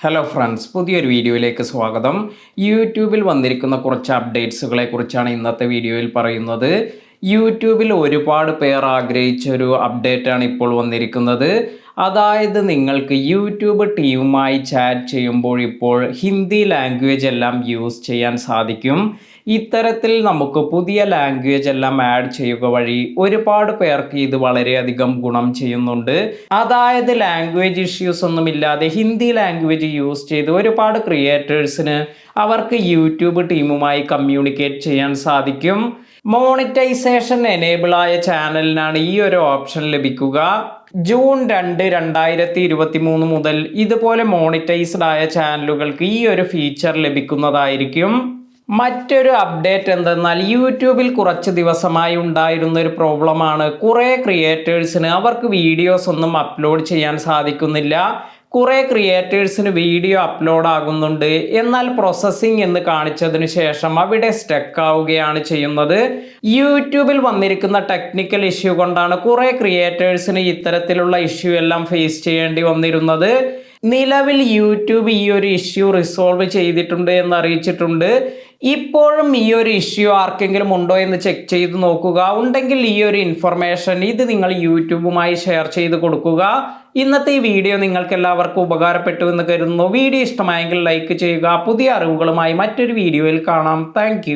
Hello friends, പുതിയൊരു വീഡിയോയിലേക്ക് സ്വാഗതം. യൂട്യൂബിൽ വന്നിരിക്കുന്ന കുറച്ച് അപ്ഡേറ്റ്സുകളെ കുറിച്ചാണ് ഇന്നത്തെ വീഡിയോയിൽ പറയുന്നത്. യൂട്യൂബിൽ ഒരുപാട് പേർ ആഗ്രഹിച്ചൊരു അപ്ഡേറ്റാണ് ഇപ്പോൾ വന്നിരിക്കുന്നത്. അതായത് നിങ്ങൾക്ക് യൂട്യൂബ് ടീമുമായി ചാറ്റ് ചെയ്യുമ്പോൾ ഇപ്പോൾ ഹിന്ദി ലാംഗ്വേജ് എല്ലാം യൂസ് ചെയ്യാൻ സാധിക്കും. ഇത്തരത്തിൽ നമുക്ക് പുതിയ ലാംഗ്വേജ് എല്ലാം ആഡ് ചെയ്യുക വഴി ഒരുപാട് പേർക്ക് ഇത് വളരെയധികം ഗുണം ചെയ്യുന്നുണ്ട്. അതായത് ലാംഗ്വേജ് ഇഷ്യൂസ് ഒന്നുമില്ലാതെ ഹിന്ദി ലാംഗ്വേജ് യൂസ് ചെയ്ത് ഒരുപാട് ക്രിയേറ്റേഴ്സിന് അവർക്ക് യൂട്യൂബ് ടീമുമായി കമ്മ്യൂണിക്കേറ്റ് ചെയ്യാൻ സാധിക്കും. മോണിറ്റൈസേഷൻ എനേബിൾ ആയ ചാനലിനാണ് ഈ ഒരു ഓപ്ഷൻ ലഭിക്കുക. ജൂൺ 2, 2023 മുതൽ ഇതുപോലെ മോണിറ്റൈസ്ഡ് ആയ ചാനലുകൾക്ക് ഈ ഒരു ഫീച്ചർ ലഭിക്കുന്നതായിരിക്കും. മറ്റൊരു അപ്ഡേറ്റ് എന്തെന്നാൽ യൂട്യൂബിൽ കുറച്ച് ദിവസമായി ഉണ്ടായിരുന്ന ഒരു പ്രോബ്ലമാണ് കുറേ ക്രിയേറ്റേഴ്സിന് അവർക്ക് വീഡിയോസ് ഒന്നും അപ്ലോഡ് ചെയ്യാൻ സാധിക്കുന്നില്ല. കുറേ ക്രിയേറ്റേഴ്സിന് വീഡിയോ അപ്ലോഡ് ആകുന്നുണ്ട്, എന്നാൽ പ്രോസസ്സിംഗ് എന്ന് കാണിച്ചതിന് ശേഷം അവിടെ സ്റ്റക്ക് ആവുകയാണ് ചെയ്യുന്നത്. യൂട്യൂബിൽ വന്നിരിക്കുന്ന ടെക്നിക്കൽ ഇഷ്യൂ കൊണ്ടാണ് കുറേ ക്രിയേറ്റേഴ്സിന് ഇത്തരത്തിലുള്ള ഇഷ്യൂ എല്ലാം ഫേസ് ചെയ്യേണ്ടി വന്നിരുന്നത്. നിലവിൽ യൂട്യൂബ് ഈ ഒരു ഇഷ്യൂ റിസോൾവ് ചെയ്തിട്ടുണ്ട് എന്ന് അറിയിച്ചിട്ടുണ്ട്. ഇപ്പോഴും ഈ ഒരു ഇഷ്യൂ ആർക്കെങ്കിലും ഉണ്ടോ എന്ന് ചെക്ക് ചെയ്ത് നോക്കുക. ഉണ്ടെങ്കിൽ ഈ ഒരു ഇൻഫർമേഷൻ ഇത് നിങ്ങൾ യൂട്യൂബുമായി ഷെയർ ചെയ്ത് കൊടുക്കുക. ഇന്നത്തെ ഈ വീഡിയോ നിങ്ങൾക്ക് എല്ലാവർക്കും ഉപകാരപ്പെട്ടു എന്ന് കരുതുന്നു. വീഡിയോ ഇഷ്ടമായെങ്കിൽ ലൈക്ക് ചെയ്യുക. പുതിയ അറിവുകളുമായി മറ്റൊരു വീഡിയോയിൽ കാണാം. താങ്ക്